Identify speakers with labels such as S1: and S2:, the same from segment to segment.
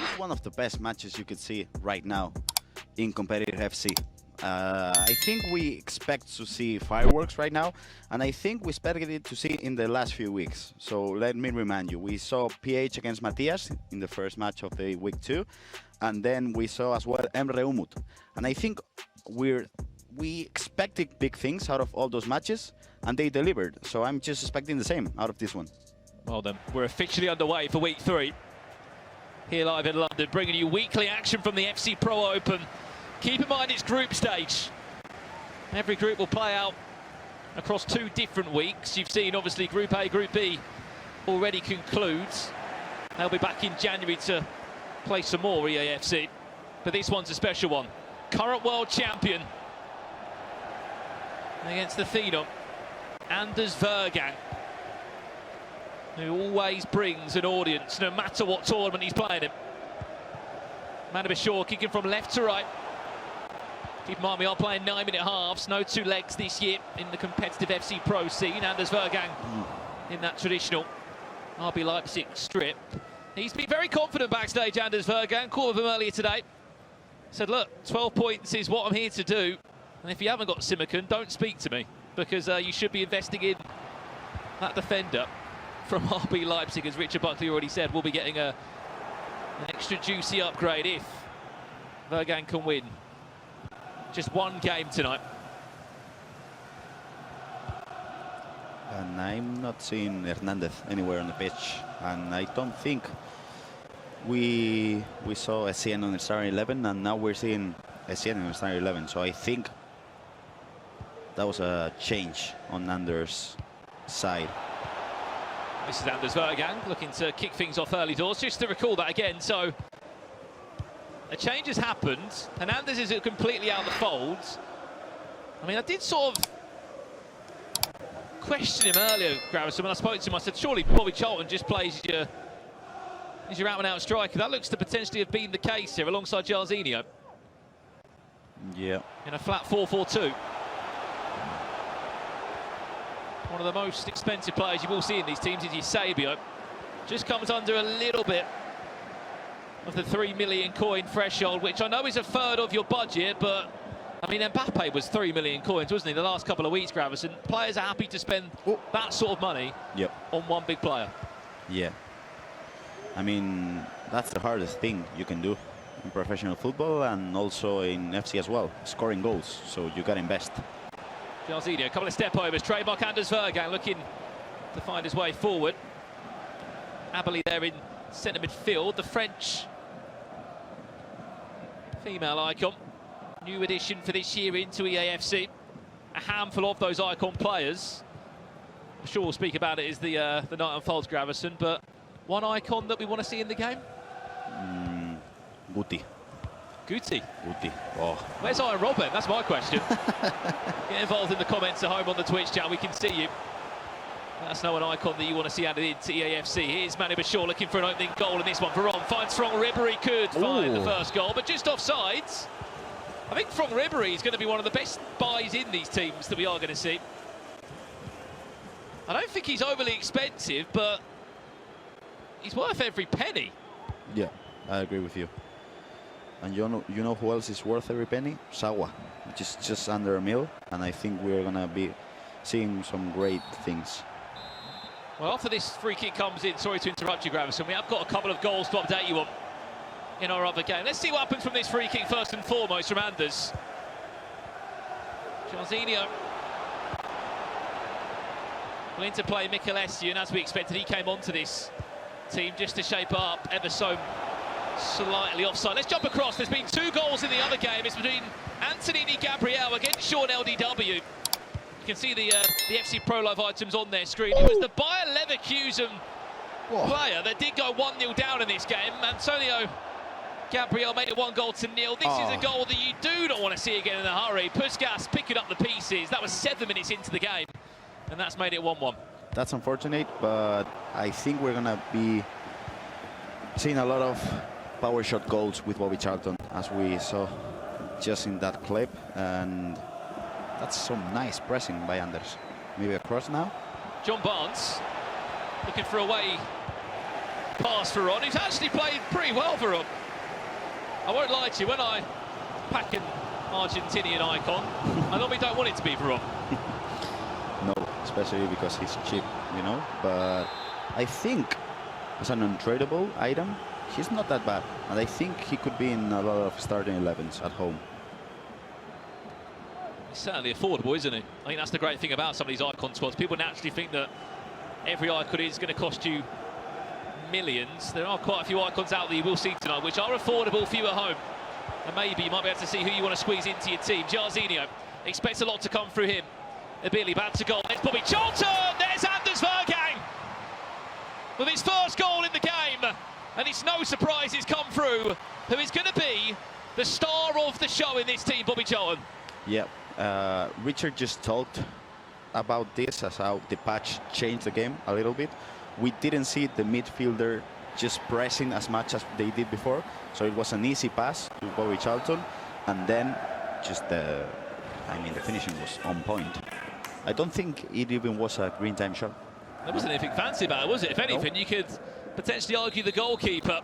S1: is one of the best matches you could see right now in competitive FC. I think we expect to see fireworks right now, and I think we expected to see in the last few weeks. So let me remind you, we saw PH against Matias in the first match of the week 2, and then we saw as well Emre Umut. And I think we expected big things out of all those matches, and they delivered. So I'm just expecting the same out of this one.
S2: Well then, we're officially underway for week 3. Here live in London, bringing you weekly action from the FC Pro Open. Keep in mind it's group stage. Every group will play out across 2 different weeks. You've seen obviously Group A, Group B already concludes. They'll be back in January to play some more EAFC. But this one's a special one. Current world champion against the phenom, Anders Vejrgang, who always brings an audience no matter what tournament he's playing in. Manubachoore kicking from left to right. Keep in mind we are playing 9-minute halves, no 2 legs this year in the competitive FC Pro scene. Anders Vejrgang in that traditional RB Leipzig strip. He's been very confident backstage, Anders Vejrgang. Caught with him earlier today. Said, look, 12 points is what I'm here to do. And if you haven't got Simakan, don't speak to me, because you should be investing in that defender from RB Leipzig, as Richard Buckley already said. We'll be getting an extra juicy upgrade if Vejrgang can win just 1 game tonight.
S1: And I'm not seeing Hernandez anywhere on the pitch, and I don't think we saw Essien on the starting 11, and now we're seeing Essien on the starting 11. So I think that was a change on Anders' side.
S2: This is Anders Vejrgang looking to kick things off early doors. Just to recall that again, so a change has happened, and Anders is completely out of the fold. I mean, I did sort of question him earlier, Gravison, when I spoke to him. I said, surely Bobby Charlton just plays as your out-and-out striker. That looks to potentially have been the case here alongside Jarzinho.
S1: Yeah.
S2: In a flat 4-4-2. One of the most expensive players you will see in these teams is Eusebio. Just comes under a little bit of the 3 million coin threshold, which I know is a third of your budget, but I mean, Mbappe was 3 million coins, wasn't he, the last couple of weeks, Gravison? Players are happy to spend that sort of money on one big player.
S1: Yeah. I mean, that's the hardest thing you can do in professional football, and also in FC as well, scoring goals. So you got to invest.
S2: Jarzinho, a couple of step overs. Trademark Anders Vejrgang looking to find his way forward. Abeli there in centre midfield. The French female icon, new addition for this year into EAFC. A handful of those icon players. I'm sure we'll speak about it as the night unfolds, Gravison, but one icon that we want to see in the game?
S1: Guti.
S2: Guti?
S1: Guti. Oh.
S2: Where's Iron Robin? That's my question. Get involved in the comments at home on the Twitch chat. We can see you. That's not an icon that you want to see added into EAFC. Here's Manubachoore looking for an opening goal in this one. Veron finds Franck Ribéry, could find the first goal, but just offsides. I think Franck Ribéry is going to be one of the best buys in these teams that we are going to see. I don't think he's overly expensive, but he's worth every penny.
S1: Yeah, I agree with you. And you know who else is worth every penny? Sawa, which is just under a mil, and I think we're going to be seeing some great things.
S2: Well, after this free kick comes in, sorry to interrupt you, Gravison, we have got a couple of goals to update you on in our other game. Let's see what happens from this free kick first and foremost from Anders. Jarzinho will interplay Mikel Essien, and as we expected, he came onto this team just to shape up ever so slightly offside. Let's jump across. There's been 2 goals in the other game. It's between Antonini Gabriel against Sean LDW. You can see the FC Pro Live items on their screen. It was the Bayer Leverkusen player that did go 1-0 down in this game. Antonio Gabriel made it 1-0. This is a goal that you do not want to see again in a hurry. Puskas picking up the pieces. That was 7 minutes into the game, and that's made it 1-1.
S1: That's unfortunate, but I think we're going to be seeing a lot of power shot goals with Bobby Charlton, as we saw just in that clip. And that's some nice pressing by Anders. Maybe across now.
S2: John Barnes looking for a way pass for Ron, who's actually played pretty well for Ron. I won't lie to you, when I pack an Argentinian icon, I normally don't want it to be for Ron.
S1: No, especially because he's cheap, you know. But I think as an untradeable item, he's not that bad. And I think he could be in a lot of starting 11s at home.
S2: He's certainly affordable, isn't he? I think that's the great thing about some of these icon squads. People naturally think that every icon is going to cost you millions. There are quite a few icons out there you will see tonight which are affordable for you at home. And maybe you might be able to see who you want to squeeze into your team. Jarzinho expects a lot to come through him. Abili back to goal. There's Bobby Charlton. There's Anders Vejrgang with his first goal in the game. And it's no surprise he's come through. Who is going to be the star of the show in this team, Bobby Charlton?
S1: Yeah, Richard just talked about this as how the patch changed the game a little bit. We didn't see the midfielder just pressing as much as they did before. So it was an easy pass to Bobby Charlton. And then just the finishing was on point. I don't think it even was a green time shot.
S2: There wasn't anything fancy about it, was it? If anything, you could potentially argue the goalkeeper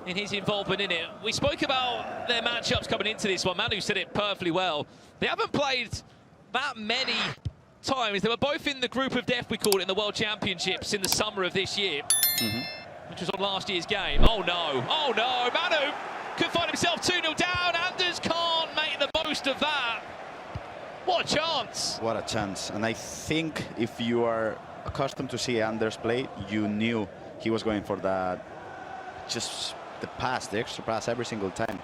S2: in his involvement in it. We spoke about their matchups coming into this one. Manu said it perfectly well. They haven't played that many times. They were both in the group of death, we called it, in the World Championships in the summer of this year, which was on last year's game. Oh no, oh no, Manu could find himself 2-0 down. Anders can't make the most of that. What a chance.
S1: What a chance. And I think if you are accustomed to see Anders play, you knew he was going for that, just the pass, the extra pass every single time.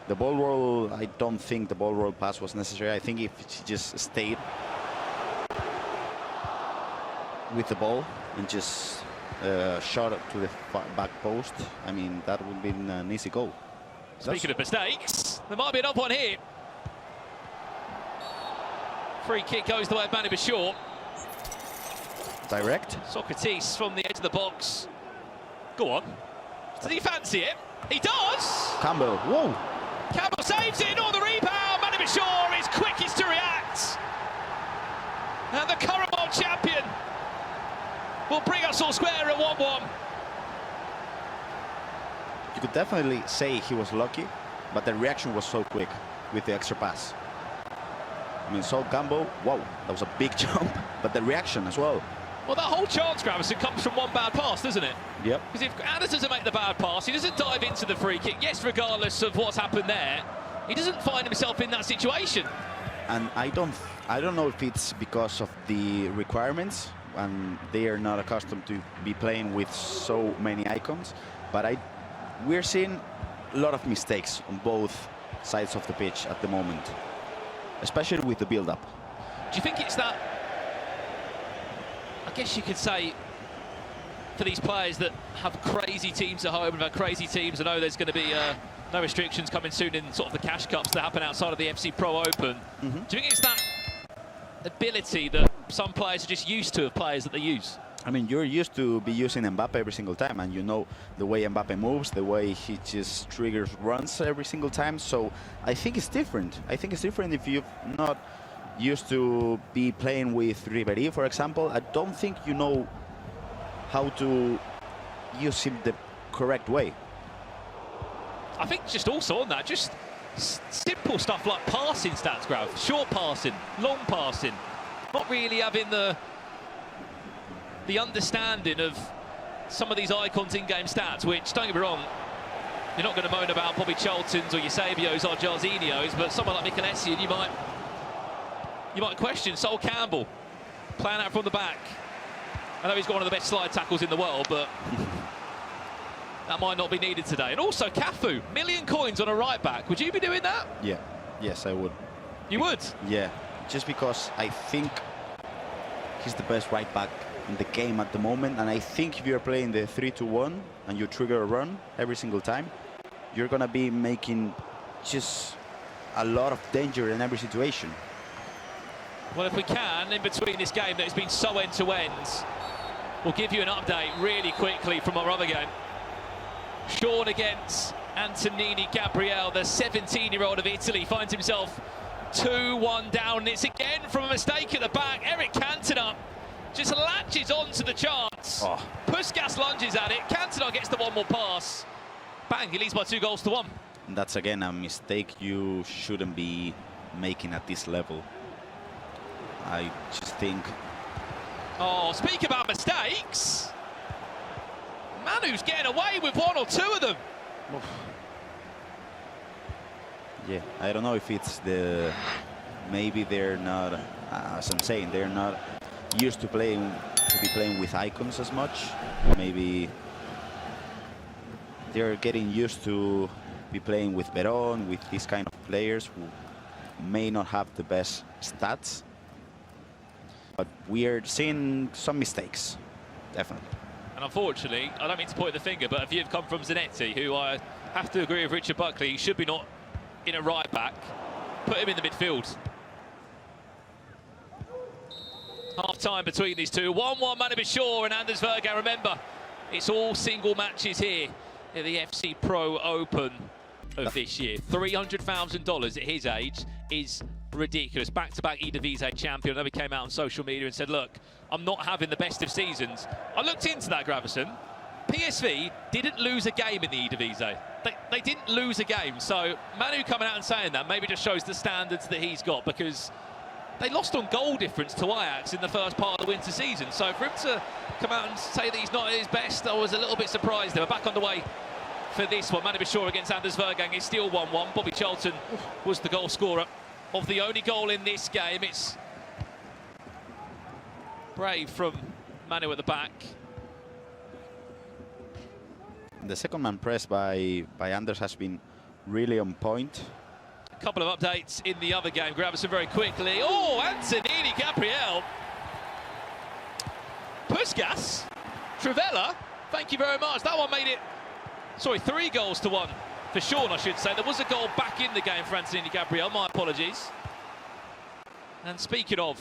S1: The ball roll, I don't think the ball roll pass was necessary. I think if he just stayed with the ball and just shot it to the back post, I mean, that would have been an easy goal.
S2: Speaking of mistakes, there might be another one here. Free kick goes the way of Manubachoore.
S1: Direct.
S2: Socrates from the edge of the box. Go on. Does he fancy it? He does!
S1: Campbell, whoa!
S2: Campbell saves it on the rebound. Manubachoore is quickest to react. And the current world champion will bring us all square at 1-1.
S1: You could definitely say he was lucky, but the reaction was so quick with the extra pass. I mean, Sol Campbell, wow, that was a big jump, but the reaction as well.
S2: Well, that whole chance, Gravison, comes from one bad pass, doesn't it?
S1: Yep.
S2: Because if Anders doesn't make the bad pass, he doesn't dive into the free kick. Yes, regardless of what's happened there, he doesn't find himself in that situation.
S1: And I don't know if it's because of the requirements, and they are not accustomed to be playing with so many icons, but we're seeing a lot of mistakes on both sides of the pitch at the moment, especially with the build-up.
S2: Do you think it's that, I guess you could say, for these players that have crazy teams at home and have crazy teams, I know there's going to be no restrictions coming soon in sort of the cash cups that happen outside of the FC Pro Open. Do you think it's that ability that some players are just used to of players that they use?
S1: I mean, you're used to be using Mbappe every single time, and you know the way Mbappe moves, the way he just triggers runs every single time. So I think it's different. I think it's different if you've not used to be playing with Ribéry, for example. I don't think you know how to use him the correct way.
S2: I think just also on that, just simple stuff like passing stats, Grav. Short passing, long passing. Not really having the understanding of some of these icons in-game stats, which, don't get me wrong, you're not going to moan about Bobby Charlton's or Eusebios or Jarzinhos, but someone like Michelesi, and you might question. Sol Campbell playing out from the back. I know he's got one of the best slide tackles in the world, but that might not be needed today. And also Cafu, million coins on a right back. Would you be doing that?
S1: Yeah, yes, I would.
S2: You would?
S1: Yeah, just because I think he's the best right back in the game at the moment, and I think if you're playing the 3-2-1 and you trigger a run every single time, you're gonna be making just a lot of danger in every situation.
S2: Well, if we can, in between this game that has been so end-to-end, we'll give you an update really quickly from our other game. Sean against Antonini Gabriel, the 17-year-old of Italy, finds himself 2-1 down. It's again from a mistake at the back. Eric Cantona just latches on to the chance.
S1: Oh.
S2: Puskas lunges at it. Cantona gets the one more pass. Bang, he leads by 2-1.
S1: That's again a mistake you shouldn't be making at this level. I just think.
S2: Oh, speak about mistakes. Manu's getting away with one or two of them.
S1: Oof. Yeah, I don't know if it's the. Maybe they're not, as I'm saying, they're not used to be playing with icons as much. Maybe they're getting used to be playing with Verón, with these kind of players who may not have the best stats. But we are seeing some mistakes, definitely.
S2: And unfortunately, I don't mean to point the finger, but if you've come from Zanetti, who I have to agree with Richard Buckley, he should be not in a right back. Put him in the midfield. Half-time between these two. 1-1 Manubachoore and Anders Vejrgang. Remember, it's all single matches here at the FC Pro Open of this year. $300,000 at his age is ridiculous. Back-to-back Eredivisie champion. I know he came out on social media and said, look, I'm not having the best of seasons. I looked into that, Gravison. PSV didn't lose a game in the Eredivisie. They didn't lose a game. So Manu coming out and saying that maybe just shows the standards that he's got, because they lost on goal difference to Ajax in the first part of the winter season. So for him to come out and say that he's not at his best, I was a little bit surprised. They were back on the way for this one. Manubachoore against Anders Vejrgang is still 1-1. Bobby Charlton was the goal scorer of the only goal in this game. It's brave from Manu at the back.
S1: The second man press by Anders has been really on point.
S2: A couple of updates in the other game. Gravison very quickly. Oh, Antonini Gabriel. Puskas. Trivella. Thank you very much. That one made it, 3-1 for Sean, I should say. There was a goal back in the game for Antonini Gabriel. My apologies. And speaking of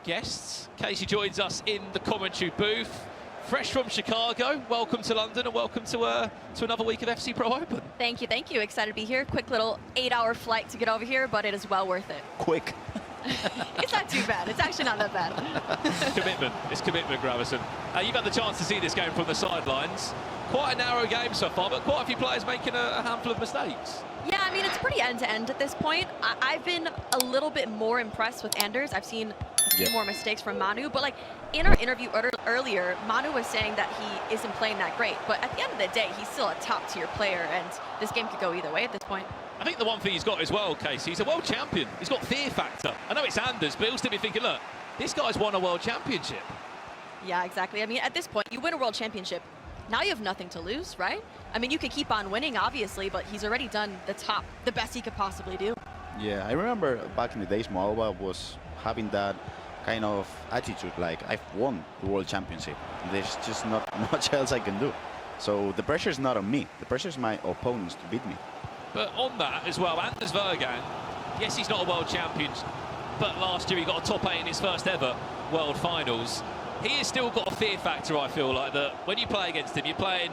S2: guests, Casey joins us in the commentary booth. Fresh from Chicago, welcome to London and welcome to another week of FC Pro Open.
S3: Thank you, thank you. Excited to be here. Quick little 8-hour flight to get over here, but it is well worth it.
S1: Quick.
S3: It's not too bad. It's actually not that bad.
S2: Commitment. It's commitment, Gravison. You've had the chance to see this game from the sidelines. Quite a narrow game so far, but quite a few players making a handful of mistakes.
S3: Yeah, I mean, it's pretty end-to-end at this point. I've been a little bit more impressed with Anders. I've seen a few more mistakes from Manu, but like in our interview earlier, Manu was saying that he isn't playing that great, but at the end of the day, he's still a top-tier player, and this game could go either way at this point.
S2: I think the one thing he's got as well, Casey, he's a world champion. He's got fear factor. I know it's Anders, but he'll still be thinking, look, this guy's won a world championship.
S3: Yeah, exactly. I mean, at this point, you win a world championship. Now you have nothing to lose, right? I mean, you could keep on winning, obviously, but he's already done the best he could possibly do.
S1: Yeah, I remember back in the days, Moalba was having that kind of attitude, like, I've won the world championship. There's just not much else I can do. So the pressure is not on me. The pressure is my opponents to beat me.
S2: But on that as well, Anders Vejrgang, yes, he's not a world champion, but last year he got a top 8 in his first ever world finals. He has still got a fear factor, I feel like, that when you play against him, you're playing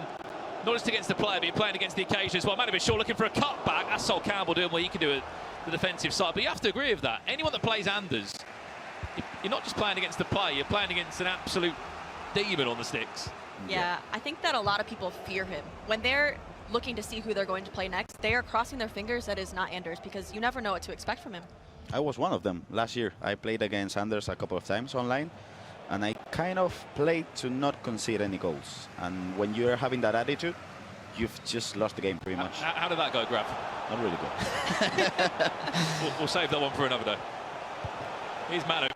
S2: not just against the player, but you're playing against the occasion as well. Manubachoore looking for a cutback. That's Sol Campbell doing what he can do at the defensive side. But you have to agree with that. Anyone that plays Anders, you're not just playing against the player, you're playing against an absolute demon on the sticks.
S3: Yeah, I think that a lot of people fear him. When they're looking to see who they're going to play next, they are crossing their fingers that is not Anders, because you never know what to expect from him.
S1: I was one of them last year. I played against Anders a couple of times online, and I kind of played to not concede any goals. And when you're having that attitude, you've just lost the game pretty much.
S2: How did that go, Grav?
S1: Not really good.
S2: We'll save that one for another day. Here's Manu.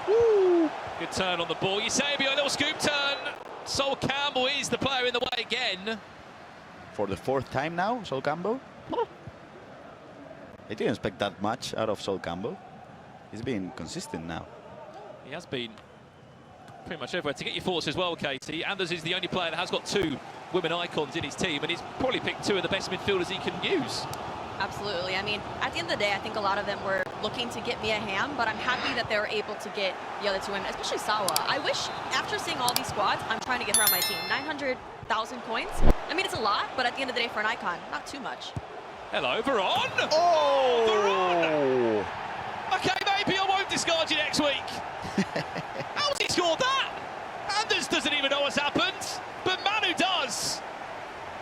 S1: Woo!
S2: Good turn on the ball. Eusebio, a little scoop turn. Sol Campbell is the player in the way again.
S1: For the fourth time now, Sol Campbell. I didn't expect that much out of Sol Campbell. He's been consistent now.
S2: He has been pretty much everywhere. To get your thoughts as well, Katie, Anders is the only player that has got 2 women icons in his team, and he's probably picked 2 of the best midfielders he can use.
S3: Absolutely. I mean, at the end of the day, I think a lot of them were looking to get Mia Hamm, but I'm happy that they were able to get the other 2 women, especially Sawa. I wish, after seeing all these squads, I'm trying to get her on my team. 900,000 coins. I mean, it's a lot, but at the end of the day, for an icon, not too much.
S2: Hello, Verón.
S1: Oh!
S2: Verón. Okay, maybe I won't discard you next week. How's he scored that? doesn't even know what's happened, but Manu does.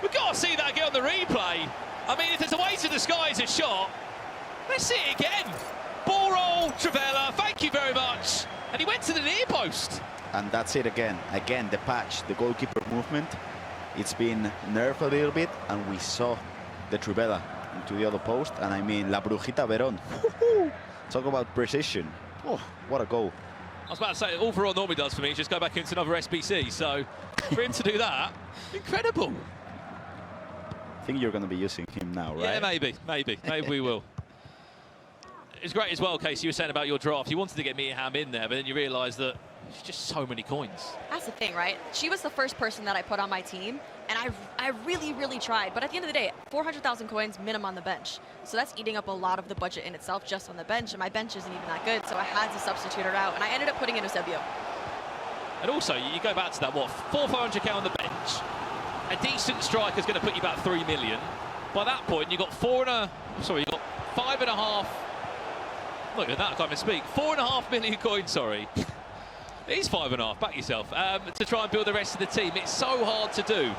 S2: We've got to see that again on the replay. I mean, if there's a way to disguise a shot, let's see it again. Ball roll, Trivela, thank you very much. And he went to the near post.
S1: And that's it again. Again, the patch, the goalkeeper movement, it's been nerfed a little bit, and we saw the Trivela into the other post. And I mean, La Brujita Verón. Talk about precision. Oh, what a goal.
S2: I was about to say, all Verón normally does for me is just go back into another SBC. So for him to do that, incredible.
S1: I think you're going to be using him now, right?
S2: Yeah, maybe we will. It's great as well, Casey, you were saying about your draft. You wanted to get Mia Hamm in there, but then you realised that it's just so many coins.
S3: That's the thing, right? She was the first person that I put on my team, and I really tried. But at the end of the day, 400,000 coins minimum on the bench. So that's eating up a lot of the budget in itself just on the bench, and my bench isn't even that good, so I had to substitute her out, and I ended up putting in Eusebio.
S2: And also, you go back to that, what, 400k on the bench. A decent striker is going to put you about 3 million. By that point, you got 5.5. Look at that, I can't even speak. 4.5 million coins, sorry. It is 5.5, back yourself, to try and build the rest of the team. It's so hard to do.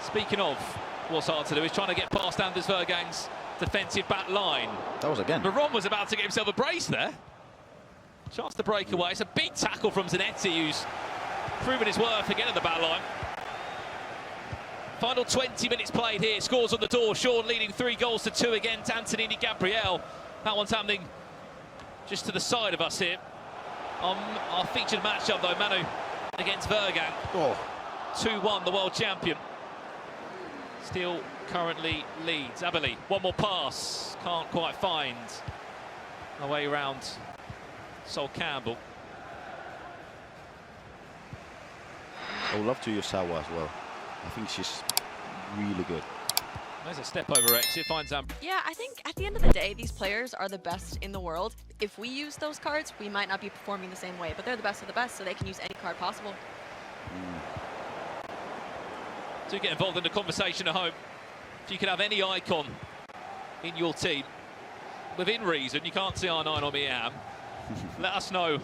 S2: Speaking of what's hard to do, is trying to get past Anders Vejrgang's defensive back line.
S1: That was again.
S2: Maron was about to get himself a brace there. Chance to break away. It's a big tackle from Zanetti, who's proven his worth again at the back line. Final 20 minutes played here. Scores on the door. Sean leading 3-2 against Antonini Gabriel. That one's happening just to the side of us here. Our featured matchup, though, Manu against Vejrgang. 2-1, the world champion. Still currently leads. Abeli, one more pass. Can't quite find a way around Sol Campbell.
S1: I would love to use Sawa as well. I think she's really good.
S2: There's a step over exit, finds Am.
S3: Yeah, I think at the end of the day, these players are the best in the world. If we use those cards, we might not be performing the same way, but they're the best of the best, so they can use any card possible.
S2: Do get involved in the conversation at home. If you could have any icon in your team, within reason, you can't see R9 or Mia Hamm, let us know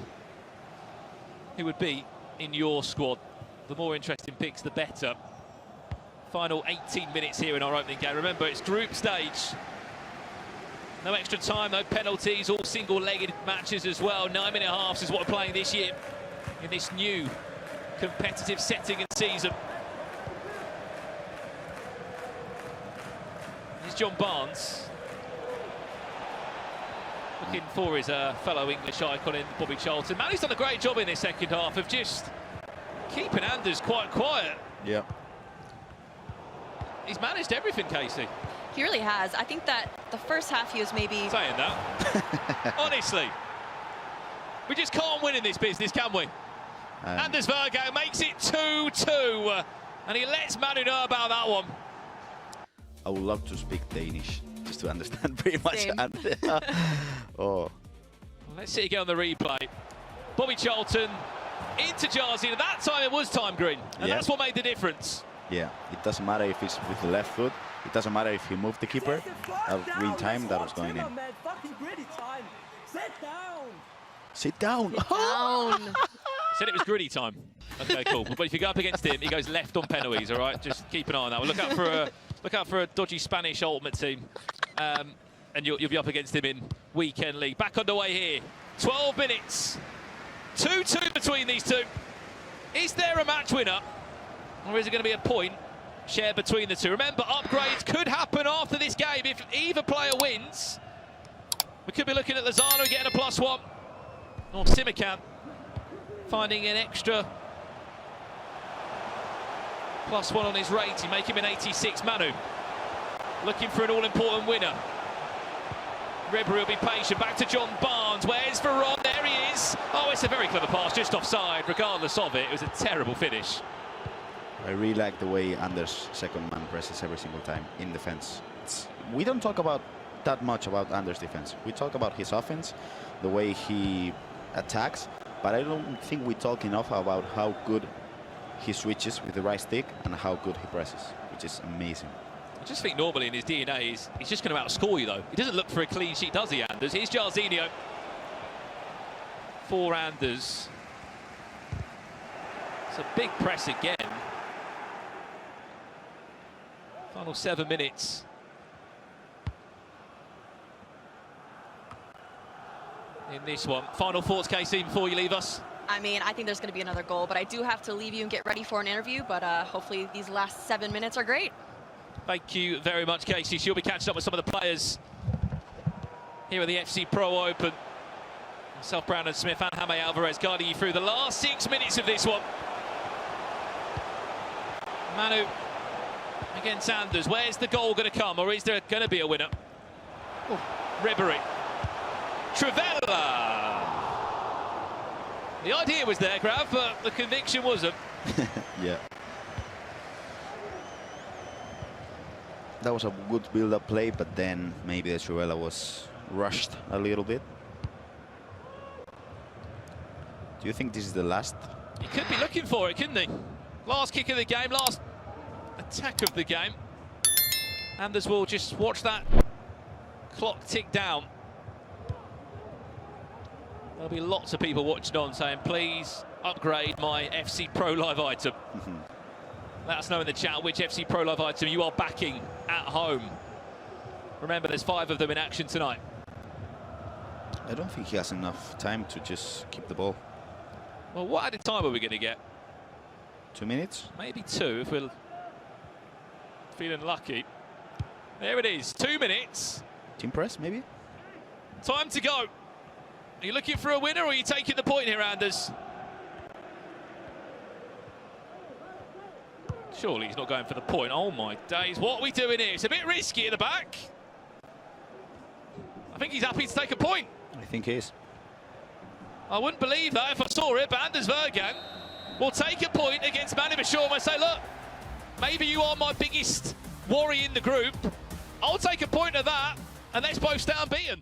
S2: who would be in your squad. The more interesting picks, the better. Final 18 minutes here in our opening game. Remember, it's group stage. No extra time, no penalties, all single-legged matches as well. 9-minute halves is what we're playing this year in this new competitive setting and season. Here's John Barnes. Looking for his fellow English icon in Bobby Charlton. Manu's done a great job in this second half of just keeping Anders quite quiet.
S1: Yeah.
S2: He's managed everything, Casey.
S3: He really has. I think that the first half he was maybe...
S2: Saying that. Honestly. We just can't win in this business, can we? Anders Vejrgang makes it 2-2. And he lets Manu know about that one.
S1: I would love to speak Danish, just to understand pretty much.
S3: Same.
S1: Oh.
S2: Let's see again on the replay. Bobby Charlton into Jarzy. And that time it was time green. And that's what made the difference.
S1: Yeah, it doesn't matter if it's with the left foot. It doesn't matter if he moved the keeper. That was green time, that was going in. Sit down.
S2: Said it was gritty time. Okay, cool. But if you go up against him, he goes left on penalties. All right, just keep an eye on that. Well, look out for a dodgy Spanish ultimate team, and you'll be up against him in weekend league. Back underway here. 12 minutes. 2-2 between these two. Is there a match winner? Or is it going to be a point shared between the two? Remember, upgrades could happen after this game if either player wins. We could be looking at Lozano getting a +1. Or Simikan finding an extra +1 on his rating, make him an 86. Manu looking for an all-important winner. Ribery will be patient. Back to John Barnes. Where's Veron? There he is. Oh, it's a very clever pass, just offside. Regardless of it, it was a terrible finish.
S1: I really like the way Anders' second man presses every single time in defense. We don't talk about that much about Anders' defense. We talk about his offense, the way he attacks, but I don't think we talk enough about how good he switches with the right stick and how good he presses, which is amazing.
S2: I just think normally in his DNA, he's just going to outscore you, though. He doesn't look for a clean sheet, does he, Anders? Here's Jarzinho for Anders. It's a big press again. Final 7 minutes. In this one. Final thoughts, Casey, before you leave us?
S3: I mean, I think there's going to be another goal, but I do have to leave you and get ready for an interview, but hopefully these last 7 minutes are great.
S2: Thank you very much, Casey. She'll be catching up with some of the players here at the FC Pro Open. Myself, Brandon Smith and Jaime Alvarez guiding you through the last 6 minutes of this one. Manu against Sanders. Where's the goal going to come, or is there going to be a winner? Oh, Ribery. Trivella. The idea was there, Grav, but the conviction wasn't.
S1: Yeah. That was a good build-up play, but then maybe the Trivella was rushed a little bit. Do you think this is the last?
S2: He could be looking for it, couldn't he? Last kick of the game, last attack of the game. Anders will just watch that clock tick down. There'll be lots of people watching on saying, please upgrade my FC Pro Live item. Let us know in the chat which FC Pro Live item you are backing at home. Remember, there's 5 of them in action tonight.
S1: I don't think he has enough time to just keep the ball.
S2: Well, what added time are we going to get?
S1: 2 minutes?
S2: Maybe 2 if we're feeling lucky. There it is, 2 minutes.
S1: Team press, maybe?
S2: Time to go. Are you looking for a winner, or are you taking the point here, Anders? Surely he's not going for the point. Oh my days, what are we doing here? It's a bit risky at the back. I think he's happy to take a point.
S1: I think he is.
S2: I wouldn't believe that if I saw it, but Anders Vejrgang will take a point against Manubachoore and say, look, maybe you are my biggest worry in the group. I'll take a point of that, and let's both stay unbeaten.